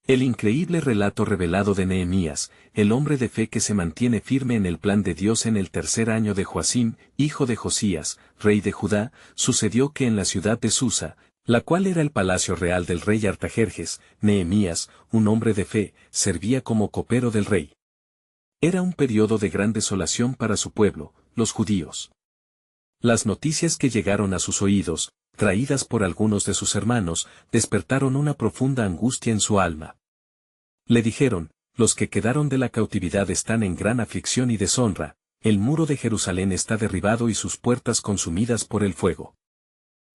El increíble relato revelado de Nehemías, el hombre de fe que se mantiene firme en el plan de Dios en el tercer año de Joacim, hijo de Josías, rey de Judá, sucedió que en la ciudad de Susa, la cual era el palacio real del rey Artajerjes, Nehemías, un hombre de fe, servía como copero del rey. Era un periodo de gran desolación para su pueblo, los judíos. Las noticias que llegaron a sus oídos, traídas por algunos de sus hermanos, despertaron una profunda angustia en su alma. Le dijeron, los que quedaron de la cautividad están en gran aflicción y deshonra, el muro de Jerusalén está derribado y sus puertas consumidas por el fuego.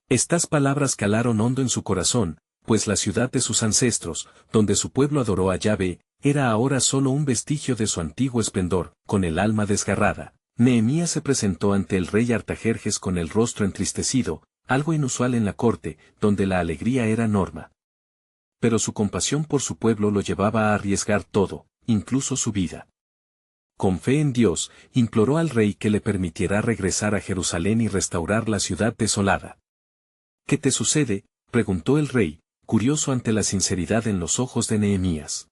Estas palabras calaron hondo en su corazón, pues la ciudad de sus ancestros, donde su pueblo adoró a Yahvé, era ahora solo un vestigio de su antiguo esplendor. Con el alma desgarrada, Nehemías se presentó ante el rey Artajerjes con el rostro entristecido, algo inusual en la corte, donde la alegría era norma. Pero su compasión por su pueblo lo llevaba a arriesgar todo, incluso su vida. Con fe en Dios, imploró al rey que le permitiera regresar a Jerusalén y restaurar la ciudad desolada. ¿Qué te sucede?, preguntó el rey, curioso ante la sinceridad en los ojos de Nehemías.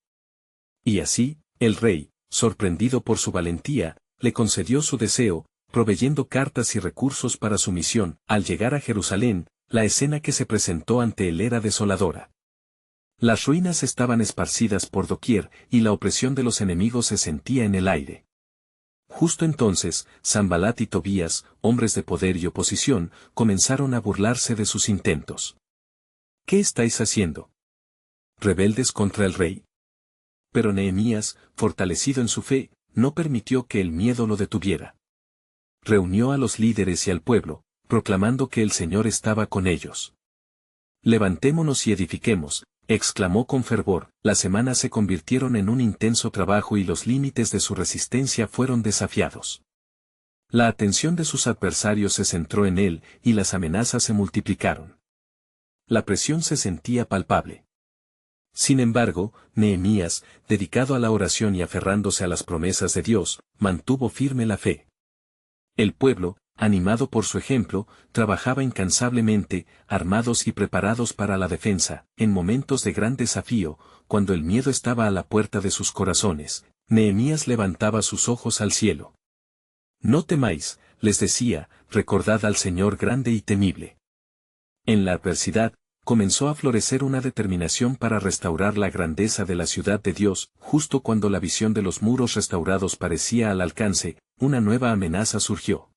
Y así, el rey, sorprendido por su valentía, le concedió su deseo, proveyendo cartas y recursos para su misión. Al llegar a Jerusalén, la escena que se presentó ante él era desoladora. Las ruinas estaban esparcidas por doquier, y la opresión de los enemigos se sentía en el aire. Justo entonces, Sanbalat y Tobías, hombres de poder y oposición, comenzaron a burlarse de sus intentos. ¿Qué estáis haciendo? ¿Rebeldes contra el rey? Pero Nehemías, fortalecido en su fe, no permitió que el miedo lo detuviera. Reunió a los líderes y al pueblo, proclamando que el Señor estaba con ellos. «Levantémonos y edifiquemos», exclamó con fervor. Las semanas se convirtieron en un intenso trabajo y los límites de su resistencia fueron desafiados. La atención de sus adversarios se centró en él, y las amenazas se multiplicaron. La presión se sentía palpable. Sin embargo, Nehemías, dedicado a la oración y aferrándose a las promesas de Dios, mantuvo firme la fe. El pueblo, animado por su ejemplo, trabajaba incansablemente, armados y preparados para la defensa. En momentos de gran desafío, cuando el miedo estaba a la puerta de sus corazones, Nehemías levantaba sus ojos al cielo. «No temáis», les decía, «recordad al Señor grande y temible». En la adversidad, comenzó a florecer una determinación para restaurar la grandeza de la ciudad de Dios. Justo cuando la visión de los muros restaurados parecía al alcance, una nueva amenaza surgió.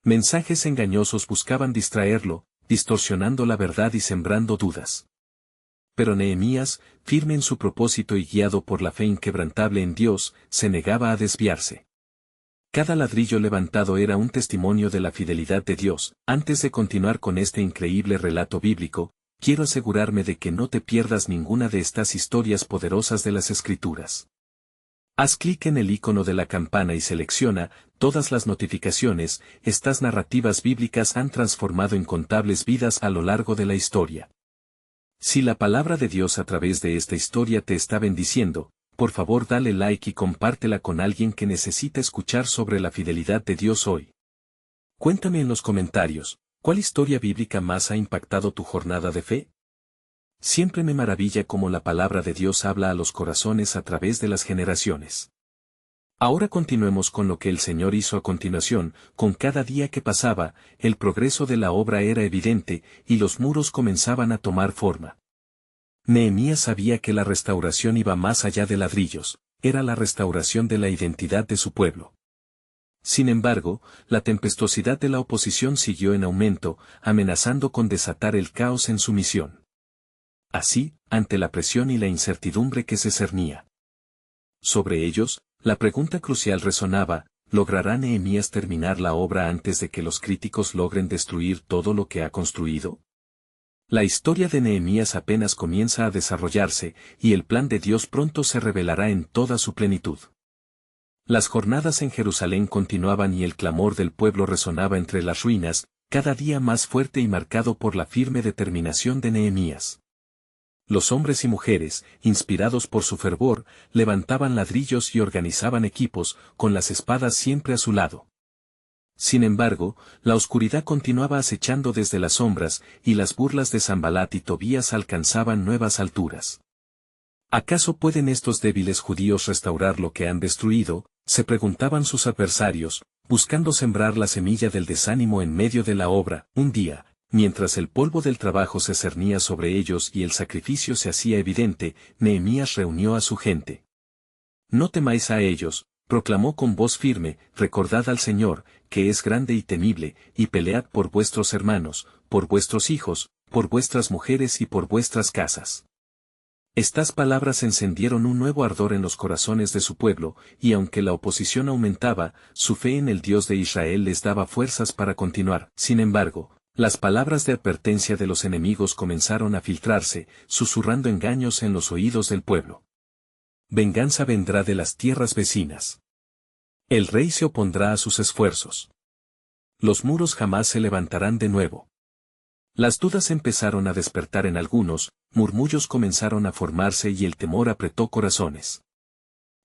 Mensajes engañosos buscaban distraerlo, distorsionando la verdad y sembrando dudas. Pero Nehemías, firme en su propósito y guiado por la fe inquebrantable en Dios, se negaba a desviarse. Cada ladrillo levantado era un testimonio de la fidelidad de Dios. Antes de continuar con este increíble relato bíblico, quiero asegurarme de que no te pierdas ninguna de estas historias poderosas de las Escrituras. Haz clic en el icono de la campana y selecciona todas las notificaciones. Estas narrativas bíblicas han transformado incontables vidas a lo largo de la historia. Si la palabra de Dios a través de esta historia te está bendiciendo, por favor dale like y compártela con alguien que necesita escuchar sobre la fidelidad de Dios hoy. Cuéntame en los comentarios, ¿cuál historia bíblica más ha impactado tu jornada de fe? Siempre me maravilla cómo la palabra de Dios habla a los corazones a través de las generaciones. Ahora continuemos con lo que el Señor hizo a continuación. Con cada día que pasaba, el progreso de la obra era evidente, y los muros comenzaban a tomar forma. Nehemías sabía que la restauración iba más allá de ladrillos, era la restauración de la identidad de su pueblo. Sin embargo, la tempestuosidad de la oposición siguió en aumento, amenazando con desatar el caos en su misión. Así, ante la presión y la incertidumbre que se cernía sobre ellos, la pregunta crucial resonaba: ¿logrará Nehemías terminar la obra antes de que los críticos logren destruir todo lo que ha construido? La historia de Nehemías apenas comienza a desarrollarse, y el plan de Dios pronto se revelará en toda su plenitud. Las jornadas en Jerusalén continuaban y el clamor del pueblo resonaba entre las ruinas, cada día más fuerte y marcado por la firme determinación de Nehemías. Los hombres y mujeres, inspirados por su fervor, levantaban ladrillos y organizaban equipos, con las espadas siempre a su lado. Sin embargo, la oscuridad continuaba acechando desde las sombras, y las burlas de Sanbalat y Tobías alcanzaban nuevas alturas. ¿Acaso pueden estos débiles judíos restaurar lo que han destruido? Se preguntaban sus adversarios, buscando sembrar la semilla del desánimo en medio de la obra. Un día, mientras el polvo del trabajo se cernía sobre ellos y el sacrificio se hacía evidente, Nehemías reunió a su gente. No temáis a ellos, proclamó con voz firme, recordad al Señor, que es grande y temible, y pelead por vuestros hermanos, por vuestros hijos, por vuestras mujeres y por vuestras casas. Estas palabras encendieron un nuevo ardor en los corazones de su pueblo, y aunque la oposición aumentaba, su fe en el Dios de Israel les daba fuerzas para continuar. Sin embargo, las palabras de advertencia de los enemigos comenzaron a filtrarse, susurrando engaños en los oídos del pueblo. Venganza vendrá de las tierras vecinas. El rey se opondrá a sus esfuerzos. Los muros jamás se levantarán de nuevo. Las dudas empezaron a despertar en algunos, murmullos comenzaron a formarse y el temor apretó corazones.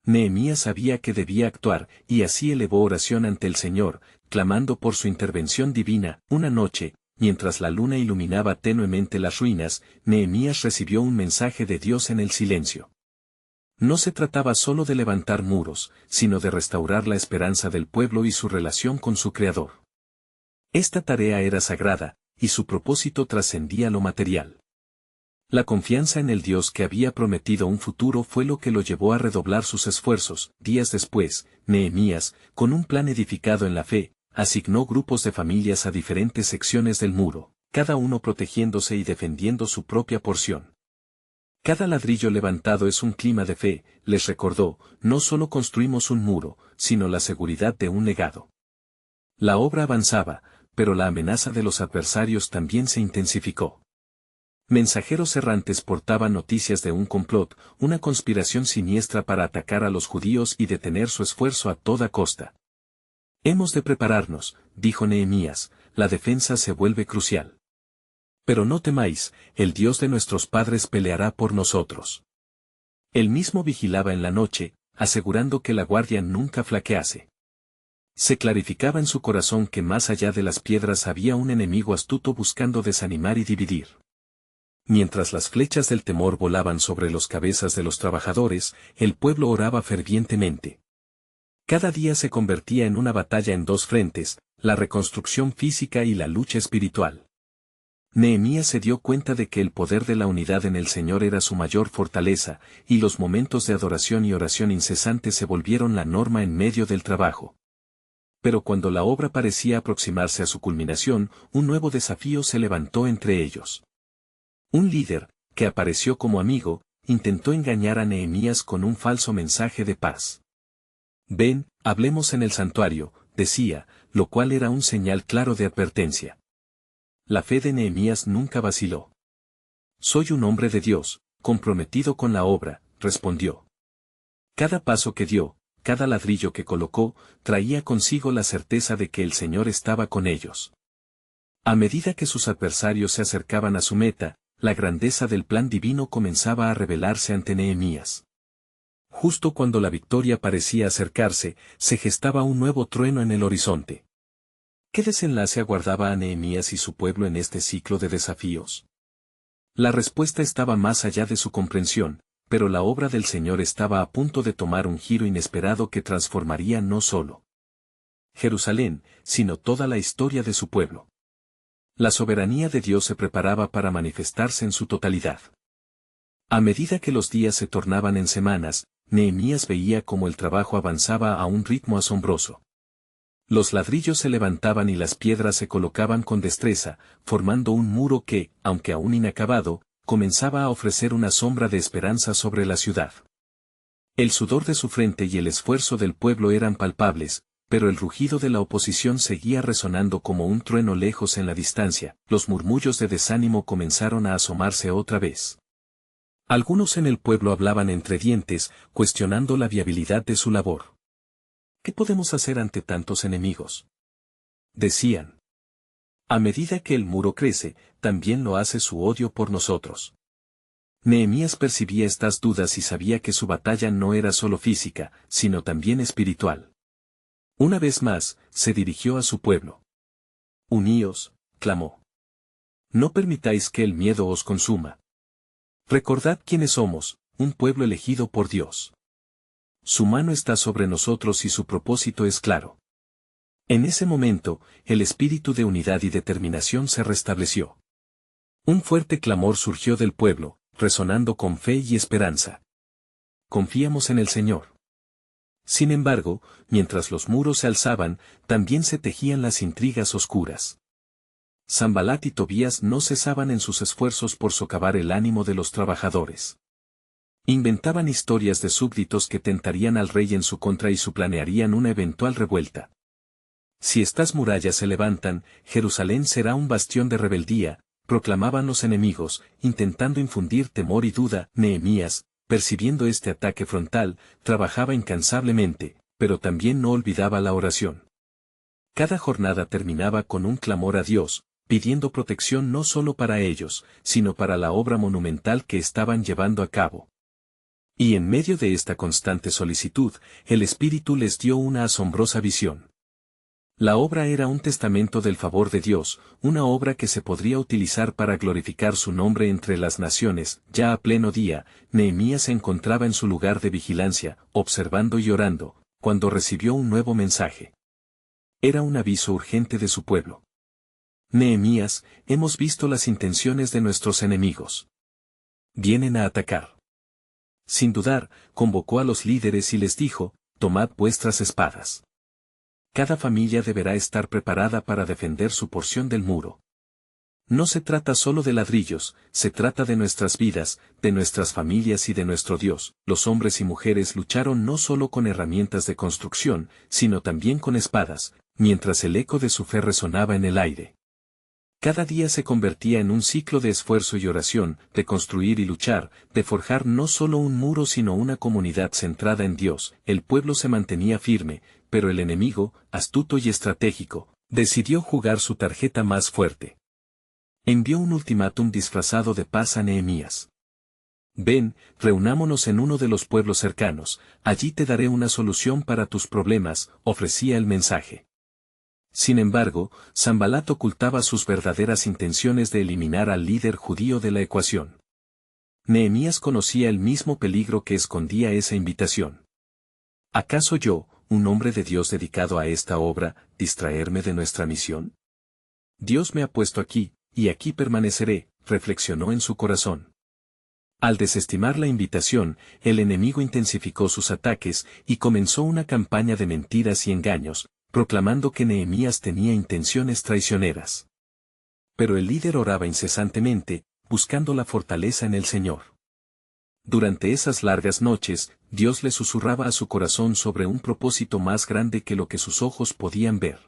Nehemías sabía que debía actuar, y así elevó oración ante el Señor, clamando por su intervención divina. Una noche, mientras la luna iluminaba tenuemente las ruinas, Nehemías recibió un mensaje de Dios en el silencio. No se trataba solo de levantar muros, sino de restaurar la esperanza del pueblo y su relación con su Creador. Esta tarea era sagrada, y su propósito trascendía lo material. La confianza en el Dios que había prometido un futuro fue lo que lo llevó a redoblar sus esfuerzos. Días después, Nehemías, con un plan edificado en la fe, asignó grupos de familias a diferentes secciones del muro, cada uno protegiéndose y defendiendo su propia porción. Cada ladrillo levantado es un clima de fe, les recordó, no solo construimos un muro, sino la seguridad de un legado. La obra avanzaba, pero la amenaza de los adversarios también se intensificó. Mensajeros errantes portaban noticias de un complot, una conspiración siniestra para atacar a los judíos y detener su esfuerzo a toda costa. Hemos de prepararnos, dijo Nehemías, la defensa se vuelve crucial. Pero no temáis, el Dios de nuestros padres peleará por nosotros. Él mismo vigilaba en la noche, asegurando que la guardia nunca flaquease. Se clarificaba en su corazón que más allá de las piedras había un enemigo astuto buscando desanimar y dividir. Mientras las flechas del temor volaban sobre las cabezas de los trabajadores, el pueblo oraba fervientemente. Cada día se convertía en una batalla en dos frentes, la reconstrucción física y la lucha espiritual. Nehemías se dio cuenta de que el poder de la unidad en el Señor era su mayor fortaleza, y los momentos de adoración y oración incesante se volvieron la norma en medio del trabajo. Pero cuando la obra parecía aproximarse a su culminación, un nuevo desafío se levantó entre ellos. Un líder, que apareció como amigo, intentó engañar a Nehemías con un falso mensaje de paz. Ven, hablemos en el santuario, decía, lo cual era un señal claro de advertencia. La fe de Nehemías nunca vaciló. Soy un hombre de Dios, comprometido con la obra, respondió. Cada paso que dio, cada ladrillo que colocó, traía consigo la certeza de que el Señor estaba con ellos. A medida que sus adversarios se acercaban a su meta, la grandeza del plan divino comenzaba a revelarse ante Nehemías. Justo cuando la victoria parecía acercarse, se gestaba un nuevo trueno en el horizonte. ¿Qué desenlace aguardaba a Nehemías y su pueblo en este ciclo de desafíos? La respuesta estaba más allá de su comprensión, pero la obra del Señor estaba a punto de tomar un giro inesperado que transformaría no solo Jerusalén, sino toda la historia de su pueblo. La soberanía de Dios se preparaba para manifestarse en su totalidad. A medida que los días se tornaban en semanas, Nehemías veía cómo el trabajo avanzaba a un ritmo asombroso. Los ladrillos se levantaban y las piedras se colocaban con destreza, formando un muro que, aunque aún inacabado, comenzaba a ofrecer una sombra de esperanza sobre la ciudad. El sudor de su frente y el esfuerzo del pueblo eran palpables, pero el rugido de la oposición seguía resonando como un trueno lejos en la distancia. Los murmullos de desánimo comenzaron a asomarse otra vez. Algunos en el pueblo hablaban entre dientes, cuestionando la viabilidad de su labor. ¿Qué podemos hacer ante tantos enemigos?, decían. A medida que el muro crece, también lo hace su odio por nosotros. Nehemías percibía estas dudas y sabía que su batalla no era solo física, sino también espiritual. Una vez más, se dirigió a su pueblo. Uníos, clamó. No permitáis que el miedo os consuma. Recordad quiénes somos, un pueblo elegido por Dios. Su mano está sobre nosotros y su propósito es claro. En ese momento, el espíritu de unidad y determinación se restableció. Un fuerte clamor surgió del pueblo, resonando con fe y esperanza. Confiamos en el Señor. Sin embargo, mientras los muros se alzaban, también se tejían las intrigas oscuras. Sanbalat y Tobías no cesaban en sus esfuerzos por socavar el ánimo de los trabajadores. Inventaban historias de súbditos que tentarían al rey en su contra y planearían una eventual revuelta. Si estas murallas se levantan, Jerusalén será un bastión de rebeldía, proclamaban los enemigos, intentando infundir temor y duda. Nehemías, percibiendo este ataque frontal, trabajaba incansablemente, pero también no olvidaba la oración. Cada jornada terminaba con un clamor a Dios, pidiendo protección no solo para ellos, sino para la obra monumental que estaban llevando a cabo. Y en medio de esta constante solicitud, el Espíritu les dio una asombrosa visión. La obra era un testamento del favor de Dios, una obra que se podría utilizar para glorificar su nombre entre las naciones. Ya a pleno día, Nehemías se encontraba en su lugar de vigilancia, observando y orando, cuando recibió un nuevo mensaje. Era un aviso urgente de su pueblo. Nehemías, hemos visto las intenciones de nuestros enemigos. Vienen a atacar. Sin dudar, convocó a los líderes y les dijo, tomad vuestras espadas. Cada familia deberá estar preparada para defender su porción del muro. No se trata solo de ladrillos, se trata de nuestras vidas, de nuestras familias y de nuestro Dios. Los hombres y mujeres lucharon no solo con herramientas de construcción, sino también con espadas, mientras el eco de su fe resonaba en el aire. Cada día se convertía en un ciclo de esfuerzo y oración, de construir y luchar, de forjar no solo un muro sino una comunidad centrada en Dios. El pueblo se mantenía firme, pero el enemigo, astuto y estratégico, decidió jugar su tarjeta más fuerte. Envió un ultimátum disfrazado de paz a Nehemías. Ven, reunámonos en uno de los pueblos cercanos, allí te daré una solución para tus problemas, ofrecía el mensaje. Sin embargo, Sanbalat ocultaba sus verdaderas intenciones de eliminar al líder judío de la ecuación. Nehemías conocía el mismo peligro que escondía esa invitación. ¿Acaso yo, un hombre de Dios dedicado a esta obra, distraerme de nuestra misión? Dios me ha puesto aquí, y aquí permaneceré, reflexionó en su corazón. Al desestimar la invitación, el enemigo intensificó sus ataques y comenzó una campaña de mentiras y engaños, proclamando que Nehemías tenía intenciones traicioneras. Pero el líder oraba incesantemente, buscando la fortaleza en el Señor. Durante esas largas noches, Dios le susurraba a su corazón sobre un propósito más grande que lo que sus ojos podían ver.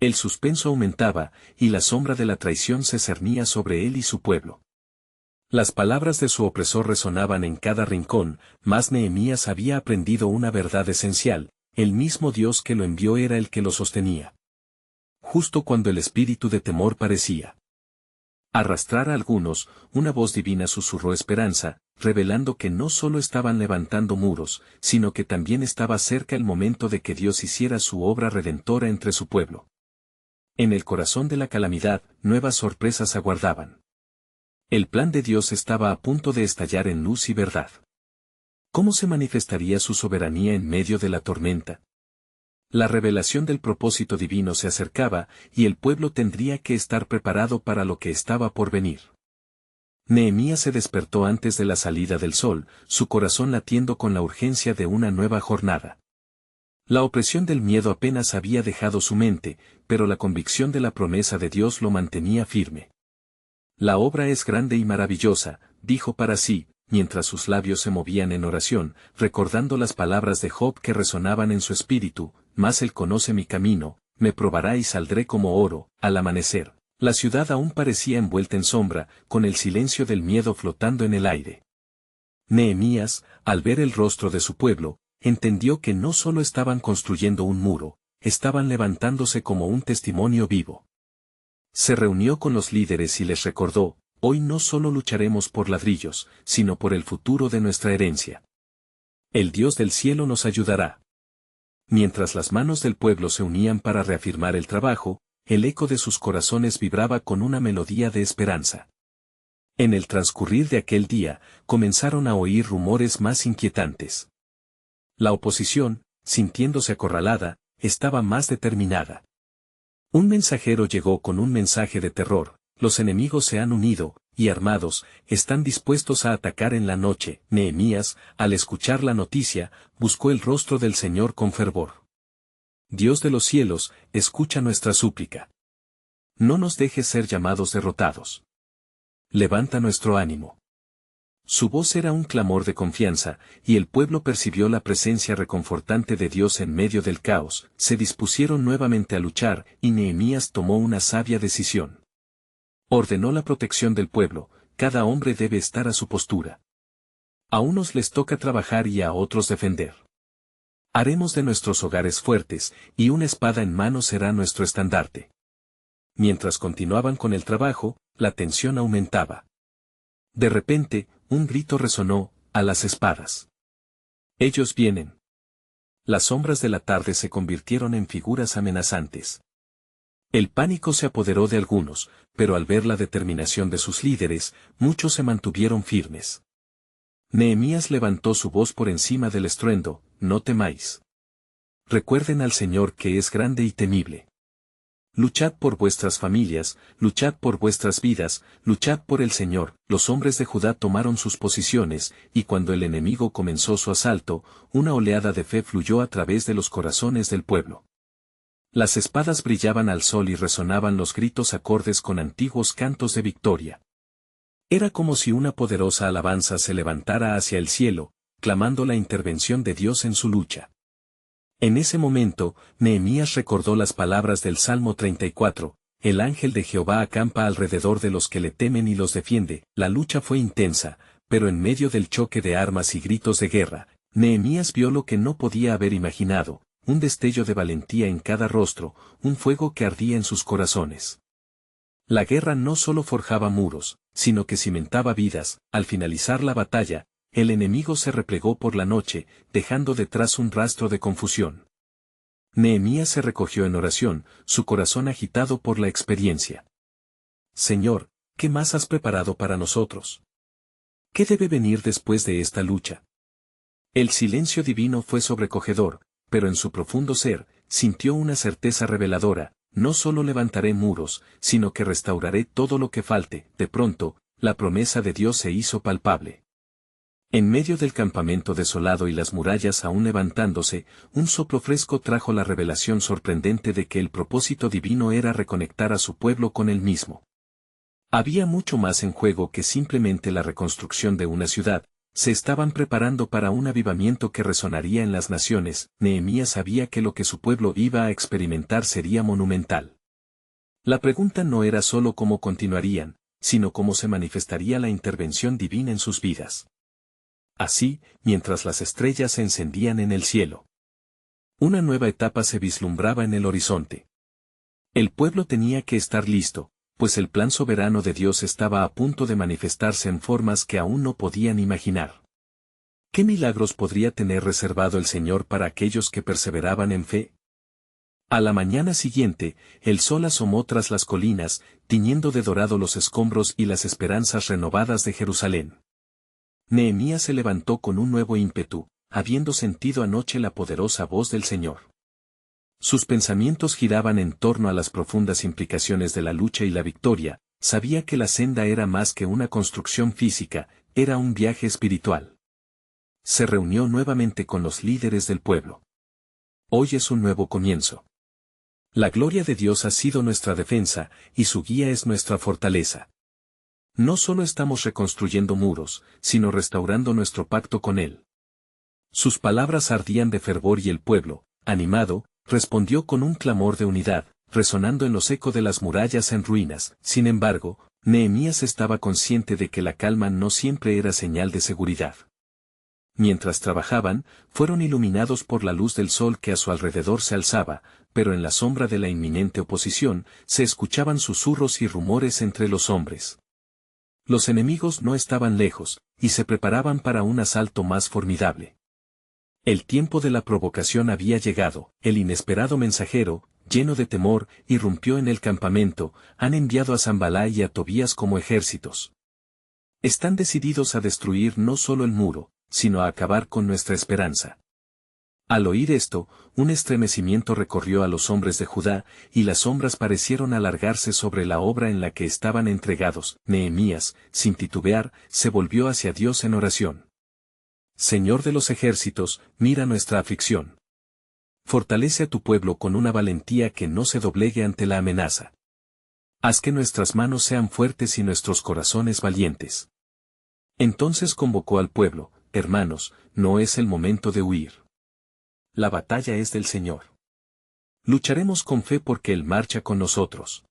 El suspenso aumentaba, y la sombra de la traición se cernía sobre él y su pueblo. Las palabras de su opresor resonaban en cada rincón, mas Nehemías había aprendido una verdad esencial: el mismo Dios que lo envió era el que lo sostenía. Justo cuando el espíritu de temor parecía arrastrar a algunos, una voz divina susurró esperanza, revelando que no solo estaban levantando muros, sino que también estaba cerca el momento de que Dios hiciera su obra redentora entre su pueblo. En el corazón de la calamidad, nuevas sorpresas aguardaban. El plan de Dios estaba a punto de estallar en luz y verdad. ¿Cómo se manifestaría su soberanía en medio de la tormenta? La revelación del propósito divino se acercaba, y el pueblo tendría que estar preparado para lo que estaba por venir. Nehemías se despertó antes de la salida del sol, su corazón latiendo con la urgencia de una nueva jornada. La opresión del miedo apenas había dejado su mente, pero la convicción de la promesa de Dios lo mantenía firme. La obra es grande y maravillosa, dijo para sí, mientras sus labios se movían en oración, recordando las palabras de Job que resonaban en su espíritu: mas él conoce mi camino, me probará y saldré como oro. Al amanecer, la ciudad aún parecía envuelta en sombra, con el silencio del miedo flotando en el aire. Nehemías, al ver el rostro de su pueblo, entendió que no solo estaban construyendo un muro, estaban levantándose como un testimonio vivo. Se reunió con los líderes y les recordó: hoy no solo lucharemos por ladrillos, sino por el futuro de nuestra herencia. El Dios del cielo nos ayudará. Mientras las manos del pueblo se unían para reafirmar el trabajo, el eco de sus corazones vibraba con una melodía de esperanza. En el transcurrir de aquel día, comenzaron a oír rumores más inquietantes. La oposición, sintiéndose acorralada, estaba más determinada. Un mensajero llegó con un mensaje de terror: los enemigos se han unido, y armados, están dispuestos a atacar en la noche. Nehemías, al escuchar la noticia, buscó el rostro del Señor con fervor. Dios de los cielos, escucha nuestra súplica. No nos dejes ser llamados derrotados. Levanta nuestro ánimo. Su voz era un clamor de confianza, y el pueblo percibió la presencia reconfortante de Dios en medio del caos. Se dispusieron nuevamente a luchar, y Nehemías tomó una sabia decisión. Ordenó la protección del pueblo: cada hombre debe estar a su postura. A unos les toca trabajar y a otros defender. Haremos de nuestros hogares fuertes, y una espada en mano será nuestro estandarte. Mientras continuaban con el trabajo, la tensión aumentaba. De repente, un grito resonó: ¡a las espadas! Ellos vienen. Las sombras de la tarde se convirtieron en figuras amenazantes. El pánico se apoderó de algunos, pero al ver la determinación de sus líderes, muchos se mantuvieron firmes. Nehemías levantó su voz por encima del estruendo: no temáis. Recuerden al Señor, que es grande y temible. Luchad por vuestras familias, luchad por vuestras vidas, luchad por el Señor. Los hombres de Judá tomaron sus posiciones, y cuando el enemigo comenzó su asalto, una oleada de fe fluyó a través de los corazones del pueblo. Las espadas brillaban al sol y resonaban los gritos acordes con antiguos cantos de victoria. Era como si una poderosa alabanza se levantara hacia el cielo, clamando la intervención de Dios en su lucha. En ese momento, Nehemías recordó las palabras del Salmo 34, el ángel de Jehová acampa alrededor de los que le temen y los defiende. La lucha fue intensa, pero en medio del choque de armas y gritos de guerra, Nehemías vio lo que no podía haber imaginado: un destello de valentía en cada rostro, un fuego que ardía en sus corazones. La guerra no solo forjaba muros, sino que cimentaba vidas. Al finalizar la batalla, el enemigo se replegó por la noche, dejando detrás un rastro de confusión. Nehemías se recogió en oración, su corazón agitado por la experiencia. Señor, ¿qué más has preparado para nosotros? ¿Qué debe venir después de esta lucha? El silencio divino fue sobrecogedor, pero en su profundo ser, sintió una certeza reveladora: no solo levantaré muros, sino que restauraré todo lo que falte. De pronto, la promesa de Dios se hizo palpable. En medio del campamento desolado y las murallas aún levantándose, un soplo fresco trajo la revelación sorprendente de que el propósito divino era reconectar a su pueblo con él mismo. Había mucho más en juego que simplemente la reconstrucción de una ciudad. Se estaban preparando para un avivamiento que resonaría en las naciones. Nehemías sabía que lo que su pueblo iba a experimentar sería monumental. La pregunta no era solo cómo continuarían, sino cómo se manifestaría la intervención divina en sus vidas. Así, mientras las estrellas se encendían en el cielo, una nueva etapa se vislumbraba en el horizonte. El pueblo tenía que estar listo, pues el plan soberano de Dios estaba a punto de manifestarse en formas que aún no podían imaginar. ¿Qué milagros podría tener reservado el Señor para aquellos que perseveraban en fe? A la mañana siguiente, el sol asomó tras las colinas, tiñendo de dorado los escombros y las esperanzas renovadas de Jerusalén. Nehemías se levantó con un nuevo ímpetu, habiendo sentido anoche la poderosa voz del Señor. Sus pensamientos giraban en torno a las profundas implicaciones de la lucha y la victoria. Sabía que la senda era más que una construcción física, era un viaje espiritual. Se reunió nuevamente con los líderes del pueblo. Hoy es un nuevo comienzo. La gloria de Dios ha sido nuestra defensa, y su guía es nuestra fortaleza. No solo estamos reconstruyendo muros, sino restaurando nuestro pacto con Él. Sus palabras ardían de fervor y el pueblo, animado, respondió con un clamor de unidad, resonando en los ecos de las murallas en ruinas. Sin embargo, Nehemías estaba consciente de que la calma no siempre era señal de seguridad. Mientras trabajaban, fueron iluminados por la luz del sol que a su alrededor se alzaba, pero en la sombra de la inminente oposición, se escuchaban susurros y rumores entre los hombres. Los enemigos no estaban lejos, y se preparaban para un asalto más formidable. El tiempo de la provocación había llegado. El inesperado mensajero, lleno de temor, irrumpió en el campamento. Han enviado a Sanballat y a Tobías como ejércitos. Están decididos a destruir no solo el muro, sino a acabar con nuestra esperanza. Al oír esto, un estremecimiento recorrió a los hombres de Judá, y las sombras parecieron alargarse sobre la obra en la que estaban entregados. Nehemías, sin titubear, se volvió hacia Dios en oración. Señor de los ejércitos, mira nuestra aflicción. Fortalece a tu pueblo con una valentía que no se doblegue ante la amenaza. Haz que nuestras manos sean fuertes y nuestros corazones valientes. Entonces convocó al pueblo: hermanos, no es el momento de huir. La batalla es del Señor. Lucharemos con fe porque Él marcha con nosotros.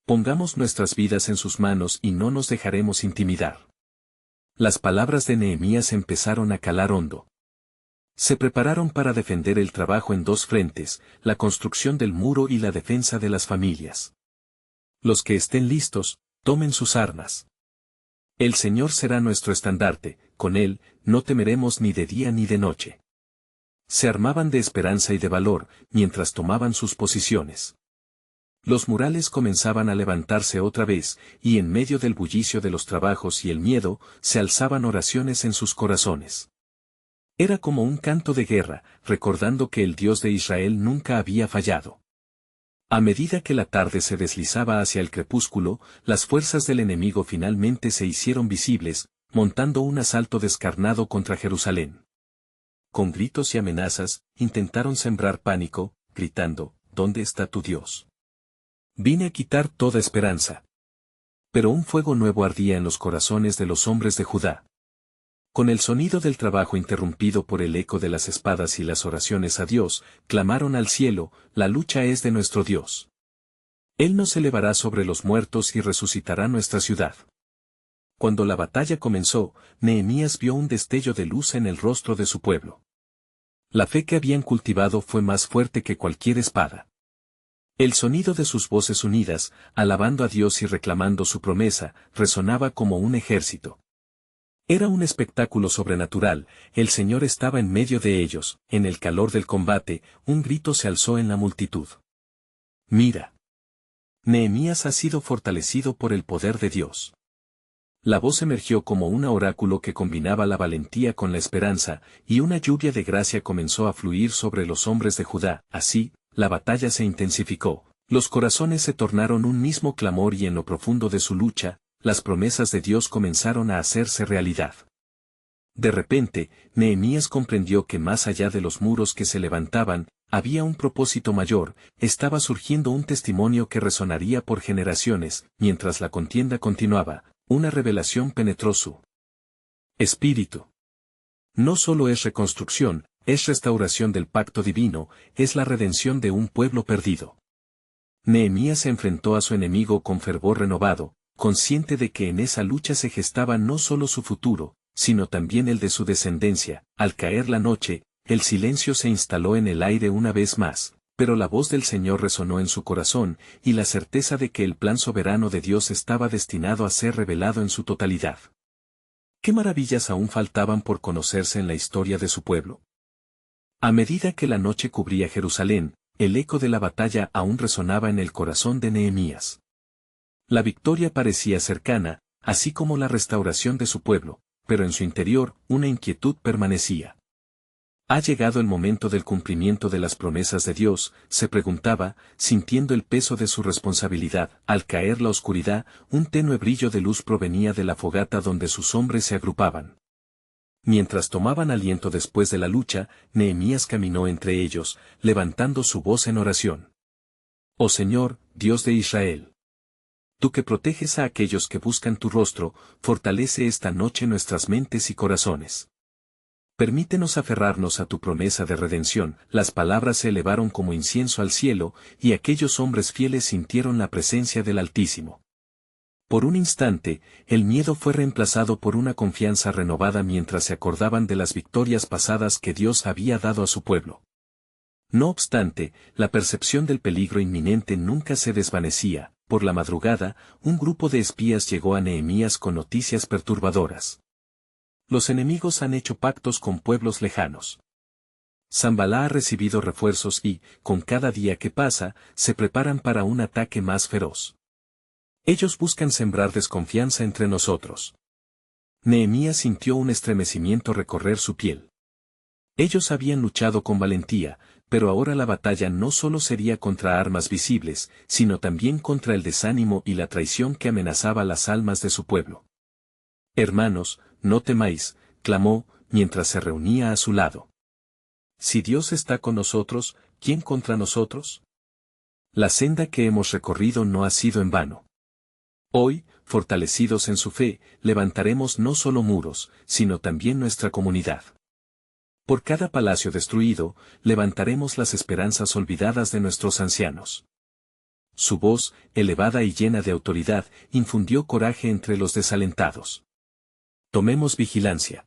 Pongamos nuestras vidas en sus manos y no nos dejaremos intimidar. Las palabras de Nehemías empezaron a calar hondo. Se prepararon para defender el trabajo en dos frentes: la construcción del muro y la defensa de las familias. Los que estén listos, tomen sus armas. El Señor será nuestro estandarte, con Él, no temeremos ni de día ni de noche. Se armaban de esperanza y de valor, mientras tomaban sus posiciones. Los murales comenzaban a levantarse otra vez, y en medio del bullicio de los trabajos y el miedo, se alzaban oraciones en sus corazones. Era como un canto de guerra, recordando que el Dios de Israel nunca había fallado. A medida que la tarde se deslizaba hacia el crepúsculo, las fuerzas del enemigo finalmente se hicieron visibles, montando un asalto descarnado contra Jerusalén. Con gritos y amenazas, intentaron sembrar pánico, gritando: ¿dónde está tu Dios? Vine a quitar toda esperanza. Pero un fuego nuevo ardía en los corazones de los hombres de Judá. Con el sonido del trabajo interrumpido por el eco de las espadas y las oraciones a Dios, clamaron al cielo: la lucha es de nuestro Dios. Él nos elevará sobre los muertos y resucitará nuestra ciudad. Cuando la batalla comenzó, Nehemías vio un destello de luz en el rostro de su pueblo. La fe que habían cultivado fue más fuerte que cualquier espada. El sonido de sus voces unidas, alabando a Dios y reclamando su promesa, resonaba como un ejército. Era un espectáculo sobrenatural. El Señor estaba en medio de ellos. En el calor del combate, un grito se alzó en la multitud: ¡mira! Nehemías ha sido fortalecido por el poder de Dios. La voz emergió como un oráculo que combinaba la valentía con la esperanza, y una lluvia de gracia comenzó a fluir sobre los hombres de Judá. Así, la batalla se intensificó, los corazones se tornaron un mismo clamor y en lo profundo de su lucha, las promesas de Dios comenzaron a hacerse realidad. De repente, Nehemías comprendió que más allá de los muros que se levantaban, había un propósito mayor: estaba surgiendo un testimonio que resonaría por generaciones. Mientras la contienda continuaba, una revelación penetró su espíritu. No solo es reconstrucción, es restauración del pacto divino, es la redención de un pueblo perdido. Nehemías se enfrentó a su enemigo con fervor renovado, consciente de que en esa lucha se gestaba no solo su futuro, sino también el de su descendencia. Al caer la noche, el silencio se instaló en el aire una vez más, pero la voz del Señor resonó en su corazón, y la certeza de que el plan soberano de Dios estaba destinado a ser revelado en su totalidad. ¿Qué maravillas aún faltaban por conocerse en la historia de su pueblo? A medida que la noche cubría Jerusalén, el eco de la batalla aún resonaba en el corazón de Nehemías. La victoria parecía cercana, así como la restauración de su pueblo, pero en su interior, una inquietud permanecía. ¿Ha llegado el momento del cumplimiento de las promesas de Dios?, se preguntaba, sintiendo el peso de su responsabilidad. Al caer la oscuridad, un tenue brillo de luz provenía de la fogata donde sus hombres se agrupaban. Mientras tomaban aliento después de la lucha, Nehemías caminó entre ellos, levantando su voz en oración. Oh Señor, Dios de Israel, tú que proteges a aquellos que buscan tu rostro, fortalece esta noche nuestras mentes y corazones. Permítenos aferrarnos a tu promesa de redención. Las palabras se elevaron como incienso al cielo, y aquellos hombres fieles sintieron la presencia del Altísimo. Por un instante, el miedo fue reemplazado por una confianza renovada mientras se acordaban de las victorias pasadas que Dios había dado a su pueblo. No obstante, la percepción del peligro inminente nunca se desvanecía. Por la madrugada, un grupo de espías llegó a Nehemías con noticias perturbadoras. Los enemigos han hecho pactos con pueblos lejanos. Sanbalá ha recibido refuerzos y, con cada día que pasa, se preparan para un ataque más feroz. Ellos buscan sembrar desconfianza entre nosotros. Nehemías sintió un estremecimiento recorrer su piel. Ellos habían luchado con valentía, pero ahora la batalla no solo sería contra armas visibles, sino también contra el desánimo y la traición que amenazaba las almas de su pueblo. Hermanos, no temáis, clamó, mientras se reunía a su lado. Si Dios está con nosotros, ¿quién contra nosotros? La senda que hemos recorrido no ha sido en vano. Hoy, fortalecidos en su fe, levantaremos no solo muros, sino también nuestra comunidad. Por cada palacio destruido, levantaremos las esperanzas olvidadas de nuestros ancianos. Su voz, elevada y llena de autoridad, infundió coraje entre los desalentados. Tomemos vigilancia.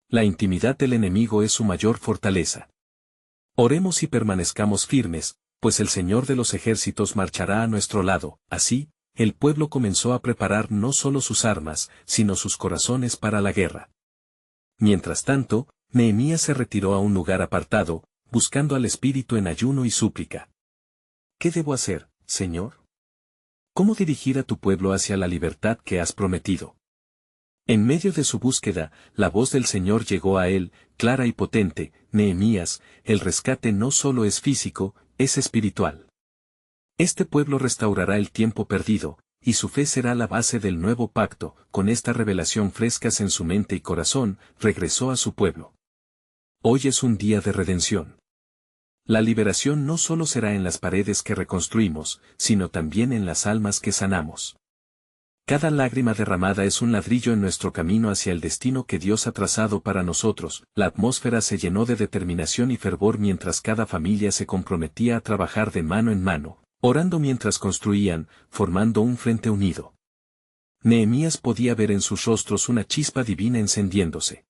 La intimidad del enemigo es su mayor fortaleza. Oremos y permanezcamos firmes, pues el Señor de los ejércitos marchará a nuestro lado. Así, el pueblo comenzó a preparar no solo sus armas, sino sus corazones para la guerra. Mientras tanto, Nehemías se retiró a un lugar apartado, buscando al Espíritu en ayuno y súplica. ¿Qué debo hacer, Señor? ¿Cómo dirigir a tu pueblo hacia la libertad que has prometido? En medio de su búsqueda, la voz del Señor llegó a él, clara y potente: Nehemías, el rescate no solo es físico, es espiritual. Este pueblo restaurará el tiempo perdido, y su fe será la base del nuevo pacto. Con esta revelación frescas en su mente y corazón, regresó a su pueblo. Hoy es un día de redención. La liberación no solo será en las paredes que reconstruimos, sino también en las almas que sanamos. Cada lágrima derramada es un ladrillo en nuestro camino hacia el destino que Dios ha trazado para nosotros. La atmósfera se llenó de determinación y fervor mientras cada familia se comprometía a trabajar de mano en mano, orando mientras construían, formando un frente unido. Nehemías podía ver en sus rostros una chispa divina encendiéndose.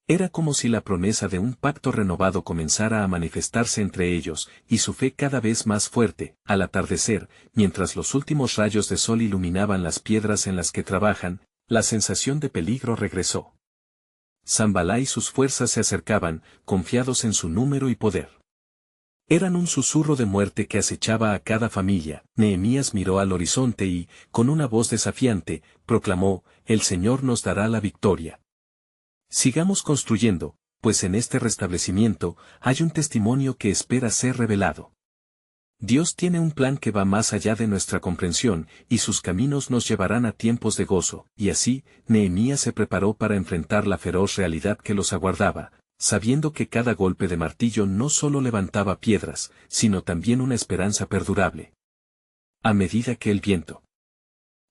Era como si la promesa de un pacto renovado comenzara a manifestarse entre ellos, y su fe cada vez más fuerte. Al atardecer, mientras los últimos rayos de sol iluminaban las piedras en las que trabajan, la sensación de peligro regresó. Sanbalá y sus fuerzas se acercaban, confiados en su número y poder. Eran un susurro de muerte que acechaba a cada familia. Nehemías miró al horizonte y, con una voz desafiante, proclamó: El Señor nos dará la victoria. Sigamos construyendo, pues en este restablecimiento hay un testimonio que espera ser revelado. Dios tiene un plan que va más allá de nuestra comprensión, y sus caminos nos llevarán a tiempos de gozo. Y así, Nehemías se preparó para enfrentar la feroz realidad que los aguardaba, sabiendo que cada golpe de martillo no solo levantaba piedras, sino también una esperanza perdurable. A medida que el viento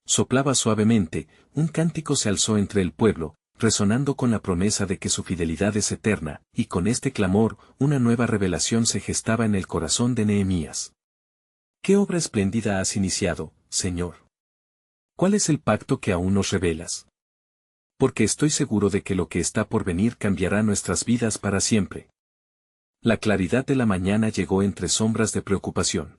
soplaba suavemente, un cántico se alzó entre el pueblo, resonando con la promesa de que su fidelidad es eterna, y con este clamor, una nueva revelación se gestaba en el corazón de Nehemías. ¿Qué obra espléndida has iniciado, Señor? ¿Cuál es el pacto que aún nos revelas? Porque estoy seguro de que lo que está por venir cambiará nuestras vidas para siempre. La claridad de la mañana llegó entre sombras de preocupación.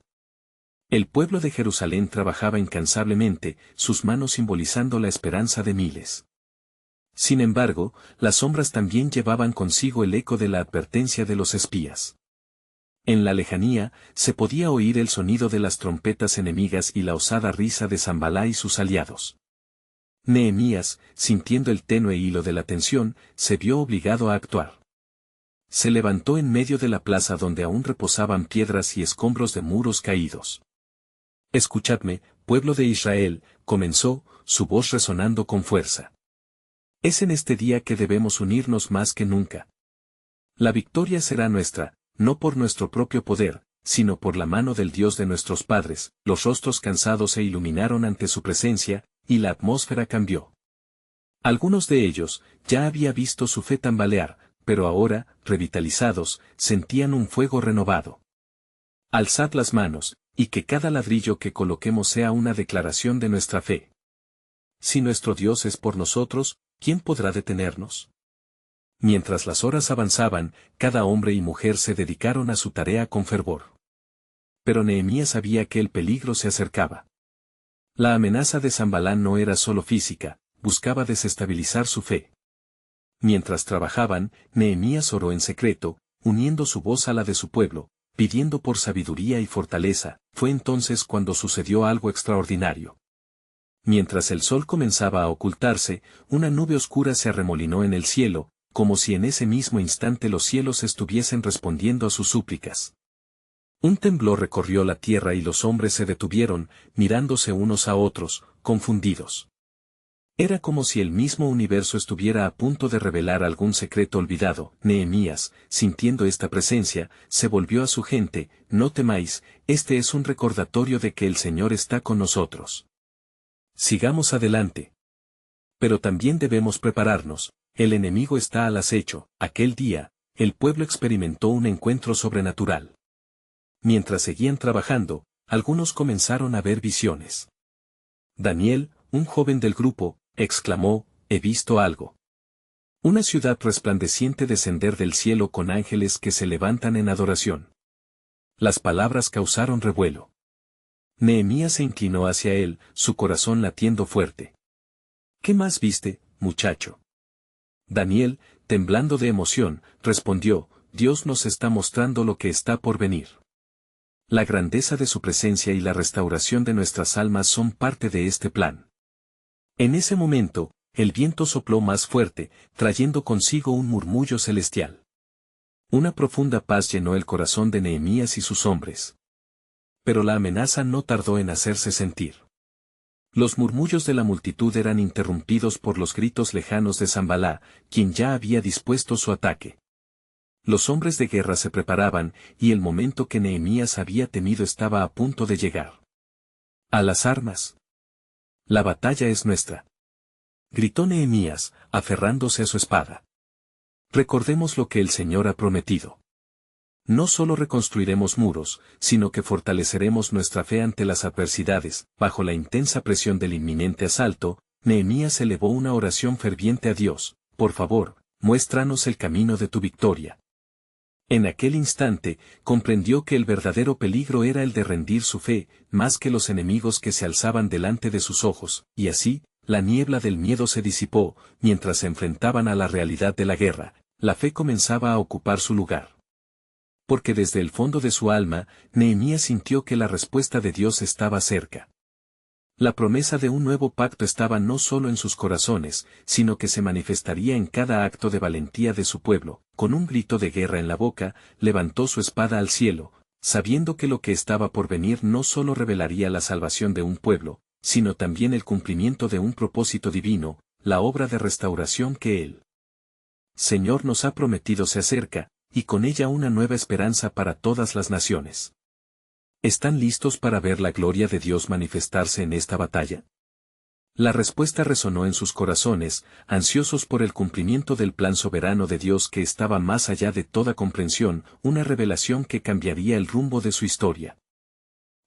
El pueblo de Jerusalén trabajaba incansablemente, sus manos simbolizando la esperanza de miles. Sin embargo, las sombras también llevaban consigo el eco de la advertencia de los espías. En la lejanía, se podía oír el sonido de las trompetas enemigas y la osada risa de Sanbalá y sus aliados. Nehemías, sintiendo el tenue hilo de la tensión, se vio obligado a actuar. Se levantó en medio de la plaza donde aún reposaban piedras y escombros de muros caídos. Escuchadme, pueblo de Israel, comenzó, su voz resonando con fuerza. Es en este día que debemos unirnos más que nunca. La victoria será nuestra, no por nuestro propio poder, sino por la mano del Dios de nuestros padres. Los rostros cansados se iluminaron ante su presencia, y la atmósfera cambió. Algunos de ellos, ya había visto su fe tambalear, pero ahora, revitalizados, sentían un fuego renovado. Alzad las manos, y que cada ladrillo que coloquemos sea una declaración de nuestra fe. Si nuestro Dios es por nosotros, ¿quién podrá detenernos? Mientras las horas avanzaban, cada hombre y mujer se dedicaron a su tarea con fervor. Pero Nehemías sabía que el peligro se acercaba. La amenaza de Sanbalá no era solo física, buscaba desestabilizar su fe. Mientras trabajaban, Nehemías oró en secreto, uniendo su voz a la de su pueblo, pidiendo por sabiduría y fortaleza. Fue entonces cuando sucedió algo extraordinario. Mientras el sol comenzaba a ocultarse, una nube oscura se arremolinó en el cielo, como si en ese mismo instante los cielos estuviesen respondiendo a sus súplicas. Un temblor recorrió la tierra y los hombres se detuvieron, mirándose unos a otros, confundidos. Era como si el mismo universo estuviera a punto de revelar algún secreto olvidado. Nehemías, sintiendo esta presencia, se volvió a su gente: no temáis, este es un recordatorio de que el Señor está con nosotros. Sigamos adelante. Pero también debemos prepararnos, el enemigo está al acecho. Aquel día, el pueblo experimentó un encuentro sobrenatural. Mientras seguían trabajando, algunos comenzaron a ver visiones. Daniel, un joven del grupo, exclamó: he visto algo. Una ciudad resplandeciente descender del cielo con ángeles que se levantan en adoración. Las palabras causaron revuelo. Nehemías se inclinó hacia él, su corazón latiendo fuerte. ¿Qué más viste, muchacho? Daniel, temblando de emoción, respondió: Dios nos está mostrando lo que está por venir. La grandeza de su presencia y la restauración de nuestras almas son parte de este plan. En ese momento, el viento sopló más fuerte, trayendo consigo un murmullo celestial. Una profunda paz llenó el corazón de Nehemías y sus hombres. Pero la amenaza no tardó en hacerse sentir. Los murmullos de la multitud eran interrumpidos por los gritos lejanos de Sanbalá, quien ya había dispuesto su ataque. Los hombres de guerra se preparaban, y el momento que Nehemías había temido estaba a punto de llegar. ¡A las armas! La batalla es nuestra, gritó Nehemías, aferrándose a su espada. Recordemos lo que el Señor ha prometido. No solo reconstruiremos muros, sino que fortaleceremos nuestra fe ante las adversidades. Bajo la intensa presión del inminente asalto, Nehemías elevó una oración ferviente a Dios: por favor, muéstranos el camino de tu victoria. En aquel instante, comprendió que el verdadero peligro era el de rendir su fe, más que los enemigos que se alzaban delante de sus ojos, y así, la niebla del miedo se disipó. Mientras se enfrentaban a la realidad de la guerra, la fe comenzaba a ocupar su lugar. Porque desde el fondo de su alma, Nehemías sintió que la respuesta de Dios estaba cerca. La promesa de un nuevo pacto estaba no solo en sus corazones, sino que se manifestaría en cada acto de valentía de su pueblo. Con un grito de guerra en la boca, levantó su espada al cielo, sabiendo que lo que estaba por venir no solo revelaría la salvación de un pueblo, sino también el cumplimiento de un propósito divino, la obra de restauración que el Señor nos ha prometido se acerca, y con ella una nueva esperanza para todas las naciones. ¿Están listos para ver la gloria de Dios manifestarse en esta batalla? La respuesta resonó en sus corazones, ansiosos por el cumplimiento del plan soberano de Dios que estaba más allá de toda comprensión, una revelación que cambiaría el rumbo de su historia.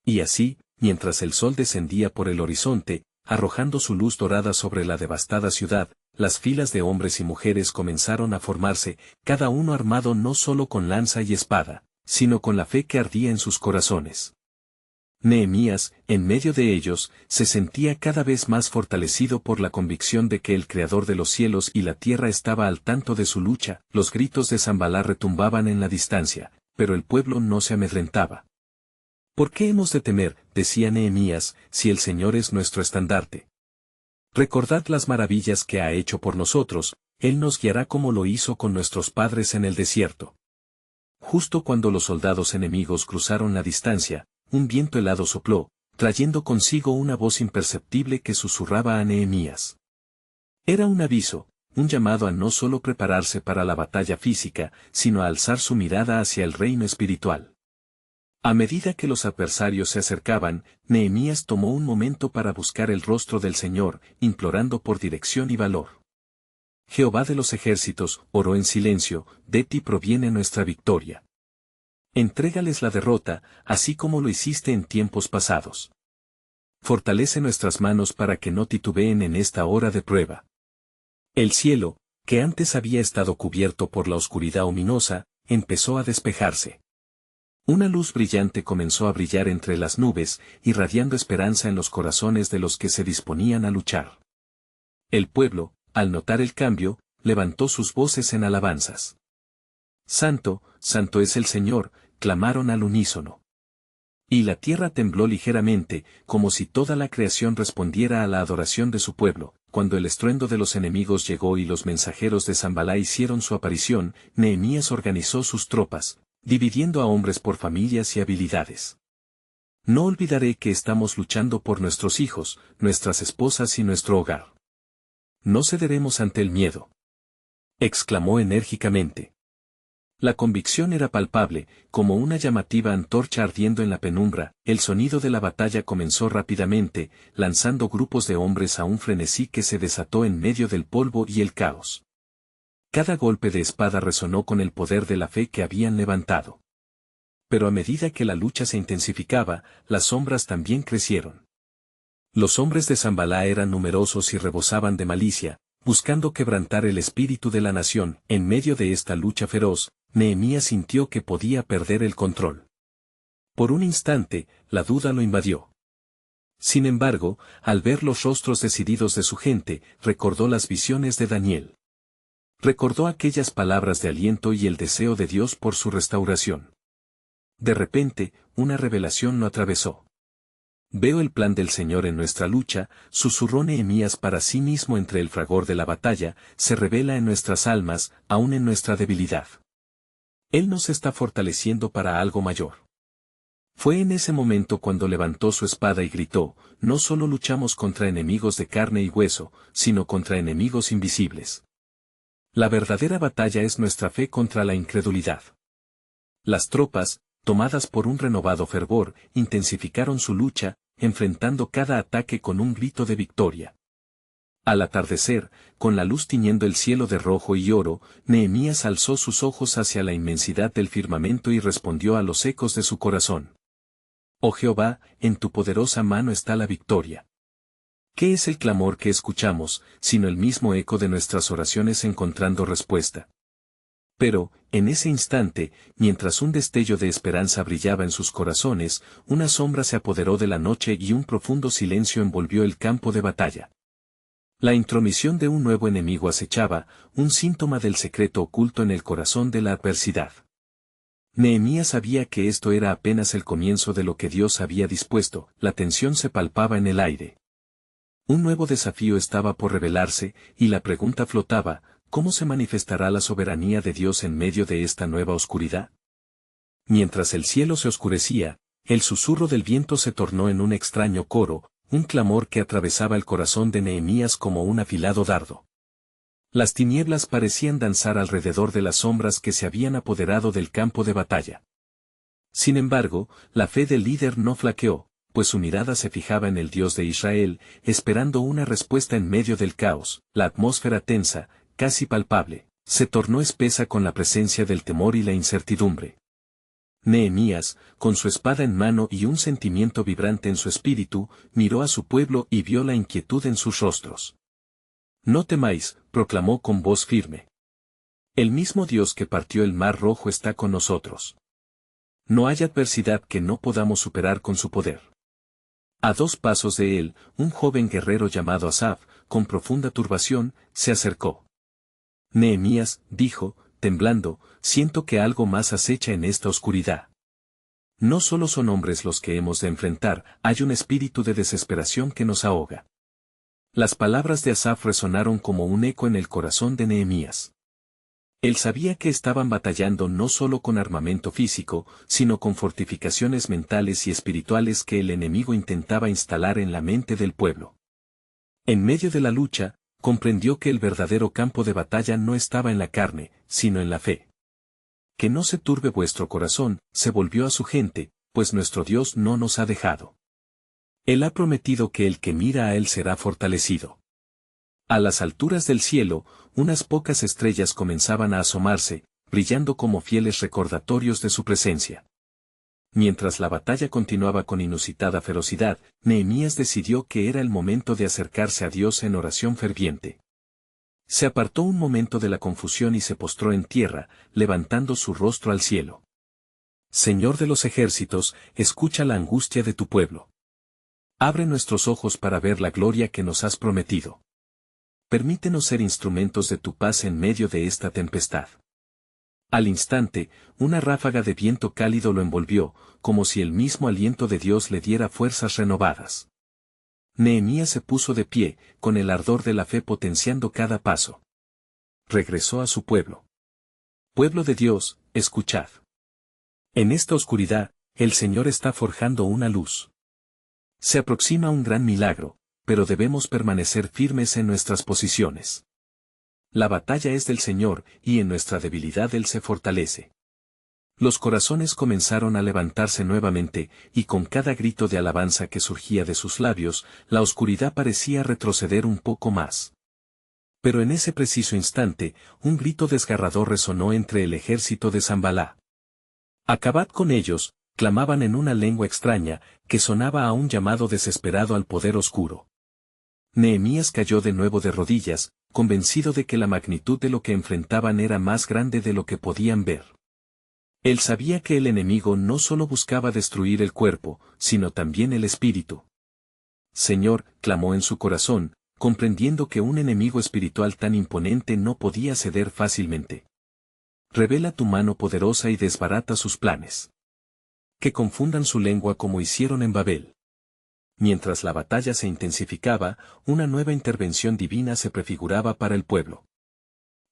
Y así, mientras el sol descendía por el horizonte, arrojando su luz dorada sobre la devastada ciudad, las filas de hombres y mujeres comenzaron a formarse, cada uno armado no solo con lanza y espada, sino con la fe que ardía en sus corazones. Nehemías, en medio de ellos, se sentía cada vez más fortalecido por la convicción de que el Creador de los cielos y la tierra estaba al tanto de su lucha. Los gritos de Sanbalá retumbaban en la distancia, pero el pueblo no se amedrentaba. ¿Por qué hemos de temer, decía Nehemías, si el Señor es nuestro estandarte? Recordad las maravillas que ha hecho por nosotros, Él nos guiará como lo hizo con nuestros padres en el desierto. Justo cuando los soldados enemigos cruzaron la distancia, un viento helado sopló, trayendo consigo una voz imperceptible que susurraba a Nehemías. Era un aviso, un llamado a no solo prepararse para la batalla física, sino a alzar su mirada hacia el reino espiritual. A medida que los adversarios se acercaban, Nehemías tomó un momento para buscar el rostro del Señor, implorando por dirección y valor. Jehová de los ejércitos, oró en silencio, de ti proviene nuestra victoria. Entrégales la derrota, así como lo hiciste en tiempos pasados. Fortalece nuestras manos para que no titubeen en esta hora de prueba. El cielo, que antes había estado cubierto por la oscuridad ominosa, empezó a despejarse. Una luz brillante comenzó a brillar entre las nubes, irradiando esperanza en los corazones de los que se disponían a luchar. El pueblo, al notar el cambio, levantó sus voces en alabanzas. Santo, santo es el Señor, clamaron al unísono. Y la tierra tembló ligeramente, como si toda la creación respondiera a la adoración de su pueblo. Cuando el estruendo de los enemigos llegó y los mensajeros de Sanbalá hicieron su aparición, Nehemías organizó sus tropas, dividiendo a hombres por familias y habilidades. No olvidaré que estamos luchando por nuestros hijos, nuestras esposas y nuestro hogar. No cederemos ante el miedo, exclamó enérgicamente. La convicción era palpable, como una llamativa antorcha ardiendo en la penumbra. El sonido de la batalla comenzó rápidamente, lanzando grupos de hombres a un frenesí que se desató en medio del polvo y el caos. Cada golpe de espada resonó con el poder de la fe que habían levantado. Pero a medida que la lucha se intensificaba, las sombras también crecieron. Los hombres de Sanbalá eran numerosos y rebosaban de malicia, buscando quebrantar el espíritu de la nación. En medio de esta lucha feroz, Nehemías sintió que podía perder el control. Por un instante, la duda lo invadió. Sin embargo, al ver los rostros decididos de su gente, recordó las visiones de Daniel. Recordó aquellas palabras de aliento y el deseo de Dios por su restauración. De repente, una revelación lo atravesó. Veo el plan del Señor en nuestra lucha, susurró Nehemías para sí mismo entre el fragor de la batalla, se revela en nuestras almas, aún en nuestra debilidad. Él nos está fortaleciendo para algo mayor. Fue en ese momento cuando levantó su espada y gritó, no solo luchamos contra enemigos de carne y hueso, sino contra enemigos invisibles. La verdadera batalla es nuestra fe contra la incredulidad. Las tropas, tomadas por un renovado fervor, intensificaron su lucha, enfrentando cada ataque con un grito de victoria. Al atardecer, con la luz tiñendo el cielo de rojo y oro, Nehemías alzó sus ojos hacia la inmensidad del firmamento y respondió a los ecos de su corazón. Oh Jehová, en tu poderosa mano está la victoria. ¿Qué es el clamor que escuchamos, sino el mismo eco de nuestras oraciones encontrando respuesta? Pero, en ese instante, mientras un destello de esperanza brillaba en sus corazones, una sombra se apoderó de la noche y un profundo silencio envolvió el campo de batalla. La intromisión de un nuevo enemigo acechaba, un síntoma del secreto oculto en el corazón de la adversidad. Nehemías sabía que esto era apenas el comienzo de lo que Dios había dispuesto, la tensión se palpaba en el aire. Un nuevo desafío estaba por revelarse, y la pregunta flotaba, ¿cómo se manifestará la soberanía de Dios en medio de esta nueva oscuridad? Mientras el cielo se oscurecía, el susurro del viento se tornó en un extraño coro, un clamor que atravesaba el corazón de Nehemías como un afilado dardo. Las tinieblas parecían danzar alrededor de las sombras que se habían apoderado del campo de batalla. Sin embargo, la fe del líder no flaqueó, pues su mirada se fijaba en el Dios de Israel, esperando una respuesta en medio del caos. La atmósfera tensa, casi palpable, se tornó espesa con la presencia del temor y la incertidumbre. Nehemías, con su espada en mano y un sentimiento vibrante en su espíritu, miró a su pueblo y vio la inquietud en sus rostros. No temáis, proclamó con voz firme. El mismo Dios que partió el mar rojo está con nosotros. No hay adversidad que no podamos superar con su poder. A 2 pasos de él, un joven guerrero llamado Asaf, con profunda turbación, se acercó. Nehemías, dijo, temblando, siento que algo más acecha en esta oscuridad. No solo son hombres los que hemos de enfrentar, hay un espíritu de desesperación que nos ahoga. Las palabras de Asaf resonaron como un eco en el corazón de Nehemías. Él sabía que estaban batallando no solo con armamento físico, sino con fortificaciones mentales y espirituales que el enemigo intentaba instalar en la mente del pueblo. En medio de la lucha, comprendió que el verdadero campo de batalla no estaba en la carne, sino en la fe. Que no se turbe vuestro corazón, se volvió a su gente, pues nuestro Dios no nos ha dejado. Él ha prometido que el que mira a él será fortalecido. A las alturas del cielo, unas pocas estrellas comenzaban a asomarse, brillando como fieles recordatorios de su presencia. Mientras la batalla continuaba con inusitada ferocidad, Nehemías decidió que era el momento de acercarse a Dios en oración ferviente. Se apartó un momento de la confusión y se postró en tierra, levantando su rostro al cielo. Señor de los ejércitos, escucha la angustia de tu pueblo. Abre nuestros ojos para ver la gloria que nos has prometido. Permítenos ser instrumentos de tu paz en medio de esta tempestad. Al instante, una ráfaga de viento cálido lo envolvió, como si el mismo aliento de Dios le diera fuerzas renovadas. Nehemías se puso de pie, con el ardor de la fe potenciando cada paso. Regresó a su pueblo. Pueblo de Dios, escuchad. En esta oscuridad, el Señor está forjando una luz. Se aproxima un gran milagro, pero debemos permanecer firmes en nuestras posiciones. La batalla es del Señor, y en nuestra debilidad Él se fortalece. Los corazones comenzaron a levantarse nuevamente, y con cada grito de alabanza que surgía de sus labios, la oscuridad parecía retroceder un poco más. Pero en ese preciso instante, un grito desgarrador resonó entre el ejército de Sanbalá. «Acabad con ellos», clamaban en una lengua extraña, que sonaba a un llamado desesperado al poder oscuro. Nehemías cayó de nuevo de rodillas, convencido de que la magnitud de lo que enfrentaban era más grande de lo que podían ver. Él sabía que el enemigo no solo buscaba destruir el cuerpo, sino también el espíritu. «Señor», clamó en su corazón, comprendiendo que un enemigo espiritual tan imponente no podía ceder fácilmente. «Revela tu mano poderosa y desbarata sus planes. Que confundan su lengua como hicieron en Babel». Mientras la batalla se intensificaba, una nueva intervención divina se prefiguraba para el pueblo.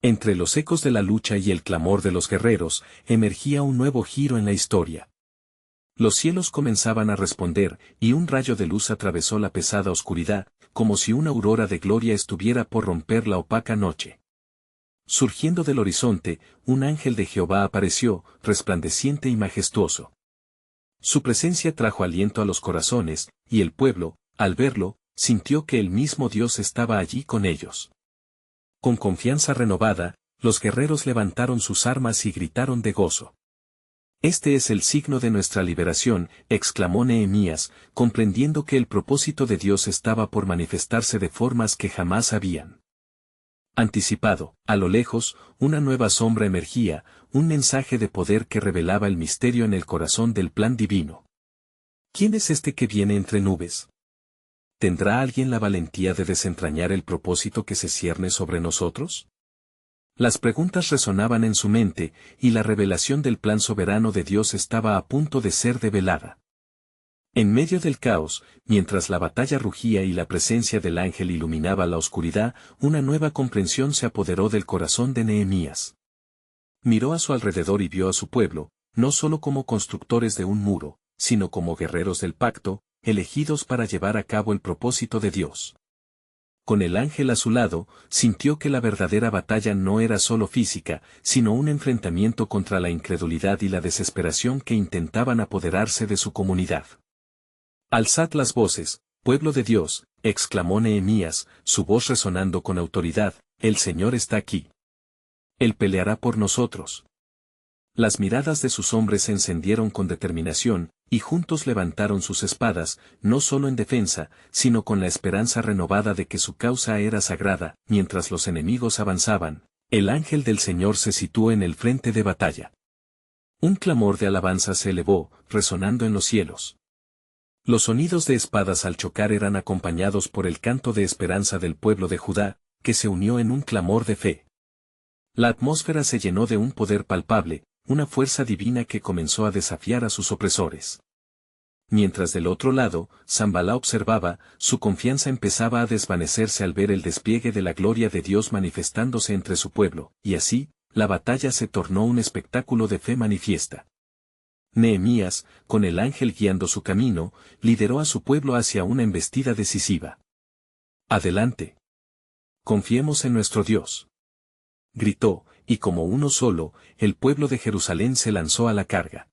Entre los ecos de la lucha y el clamor de los guerreros, emergía un nuevo giro en la historia. Los cielos comenzaban a responder, y un rayo de luz atravesó la pesada oscuridad, como si una aurora de gloria estuviera por romper la opaca noche. Surgiendo del horizonte, un ángel de Jehová apareció, resplandeciente y majestuoso. Su presencia trajo aliento a los corazones, y el pueblo, al verlo, sintió que el mismo Dios estaba allí con ellos. Con confianza renovada, los guerreros levantaron sus armas y gritaron de gozo. «Este es el signo de nuestra liberación», exclamó Nehemías, comprendiendo que el propósito de Dios estaba por manifestarse de formas que jamás habían anticipado. A lo lejos, una nueva sombra emergía, un mensaje de poder que revelaba el misterio en el corazón del plan divino. ¿Quién es este que viene entre nubes? ¿Tendrá alguien la valentía de desentrañar el propósito que se cierne sobre nosotros? Las preguntas resonaban en su mente, y la revelación del plan soberano de Dios estaba a punto de ser develada. En medio del caos, mientras la batalla rugía y la presencia del ángel iluminaba la oscuridad, una nueva comprensión se apoderó del corazón de Nehemías. Miró a su alrededor y vio a su pueblo, no solo como constructores de un muro, sino como guerreros del pacto, elegidos para llevar a cabo el propósito de Dios. Con el ángel a su lado, sintió que la verdadera batalla no era solo física, sino un enfrentamiento contra la incredulidad y la desesperación que intentaban apoderarse de su comunidad. «Alzad las voces, pueblo de Dios», exclamó Nehemías, su voz resonando con autoridad, «el Señor está aquí. Él peleará por nosotros». Las miradas de sus hombres se encendieron con determinación, y juntos levantaron sus espadas, no solo en defensa, sino con la esperanza renovada de que su causa era sagrada. Mientras los enemigos avanzaban, el ángel del Señor se situó en el frente de batalla. Un clamor de alabanza se elevó, resonando en los cielos. Los sonidos de espadas al chocar eran acompañados por el canto de esperanza del pueblo de Judá, que se unió en un clamor de fe. La atmósfera se llenó de un poder palpable, una fuerza divina que comenzó a desafiar a sus opresores. Mientras del otro lado, Sanbalá observaba, su confianza empezaba a desvanecerse al ver el despliegue de la gloria de Dios manifestándose entre su pueblo, y así, la batalla se tornó un espectáculo de fe manifiesta. Nehemías, con el ángel guiando su camino, lideró a su pueblo hacia una embestida decisiva. «Adelante. Confiemos en nuestro Dios», gritó, y como uno solo, el pueblo de Jerusalén se lanzó a la carga.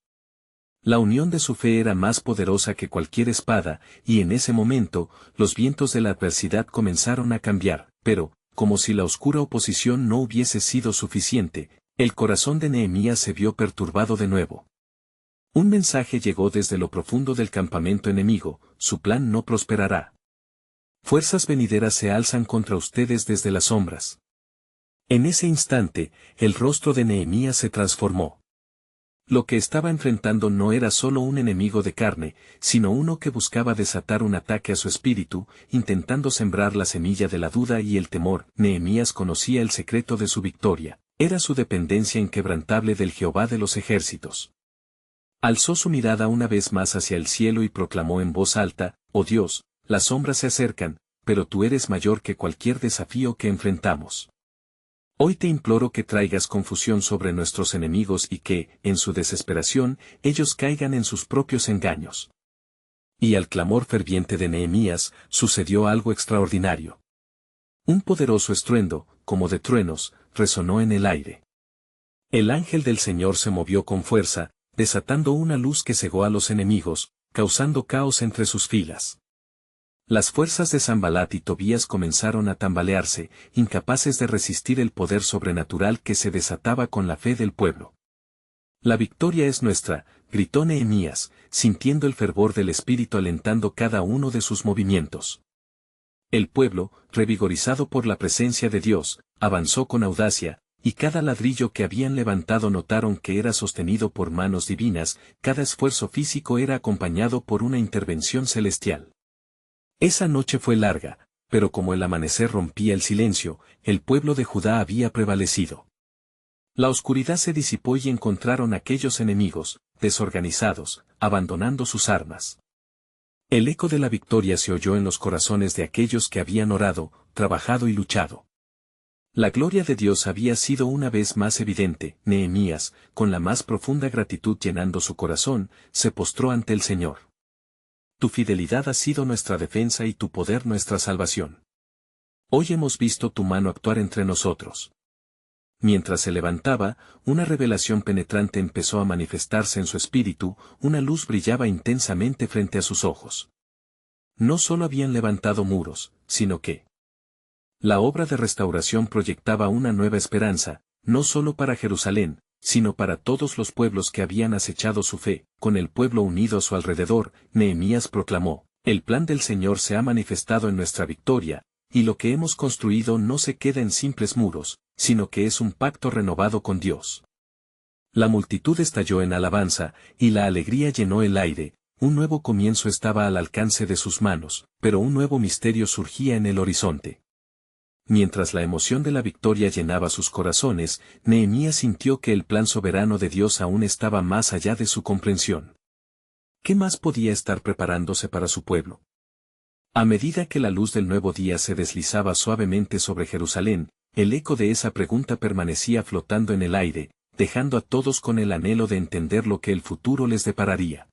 La unión de su fe era más poderosa que cualquier espada, y en ese momento, los vientos de la adversidad comenzaron a cambiar, pero, como si la oscura oposición no hubiese sido suficiente, el corazón de Nehemías se vio perturbado de nuevo. Un mensaje llegó desde lo profundo del campamento enemigo: su plan no prosperará. Fuerzas venideras se alzan contra ustedes desde las sombras. En ese instante, el rostro de Nehemías se transformó. Lo que estaba enfrentando no era solo un enemigo de carne, sino uno que buscaba desatar un ataque a su espíritu, intentando sembrar la semilla de la duda y el temor. Nehemías conocía el secreto de su victoria. Era su dependencia inquebrantable del Jehová de los ejércitos. Alzó su mirada una vez más hacia el cielo y proclamó en voz alta: «Oh Dios, las sombras se acercan, pero tú eres mayor que cualquier desafío que enfrentamos. Hoy te imploro que traigas confusión sobre nuestros enemigos y que, en su desesperación, ellos caigan en sus propios engaños». Y al clamor ferviente de Nehemías, sucedió algo extraordinario. Un poderoso estruendo, como de truenos, resonó en el aire. El ángel del Señor se movió con fuerza, desatando una luz que cegó a los enemigos, causando caos entre sus filas. Las fuerzas de Sanbalat y Tobías comenzaron a tambalearse, incapaces de resistir el poder sobrenatural que se desataba con la fe del pueblo. «La victoria es nuestra», gritó Nehemías, sintiendo el fervor del espíritu alentando cada uno de sus movimientos. El pueblo, revigorizado por la presencia de Dios, avanzó con audacia, y cada ladrillo que habían levantado notaron que era sostenido por manos divinas, cada esfuerzo físico era acompañado por una intervención celestial. Esa noche fue larga, pero como el amanecer rompía el silencio, el pueblo de Judá había prevalecido. La oscuridad se disipó y encontraron aquellos enemigos, desorganizados, abandonando sus armas. El eco de la victoria se oyó en los corazones de aquellos que habían orado, trabajado y luchado. La gloria de Dios había sido una vez más evidente. Nehemías, con la más profunda gratitud llenando su corazón, se postró ante el Señor. Tu fidelidad ha sido nuestra defensa y tu poder nuestra salvación. Hoy hemos visto tu mano actuar entre nosotros. Mientras se levantaba, una revelación penetrante empezó a manifestarse en su espíritu, una luz brillaba intensamente frente a sus ojos. No solo habían levantado muros, sino que la obra de restauración proyectaba una nueva esperanza, no solo para Jerusalén, sino para todos los pueblos que habían acechado su fe. Con el pueblo unido a su alrededor, Nehemías proclamó: «El plan del Señor se ha manifestado en nuestra victoria, y lo que hemos construido no se queda en simples muros, sino que es un pacto renovado con Dios». La multitud estalló en alabanza, y la alegría llenó el aire. Un nuevo comienzo estaba al alcance de sus manos, pero un nuevo misterio surgía en el horizonte. Mientras la emoción de la victoria llenaba sus corazones, Nehemías sintió que el plan soberano de Dios aún estaba más allá de su comprensión. ¿Qué más podía estar preparándose para su pueblo? A medida que la luz del nuevo día se deslizaba suavemente sobre Jerusalén, el eco de esa pregunta permanecía flotando en el aire, dejando a todos con el anhelo de entender lo que el futuro les depararía.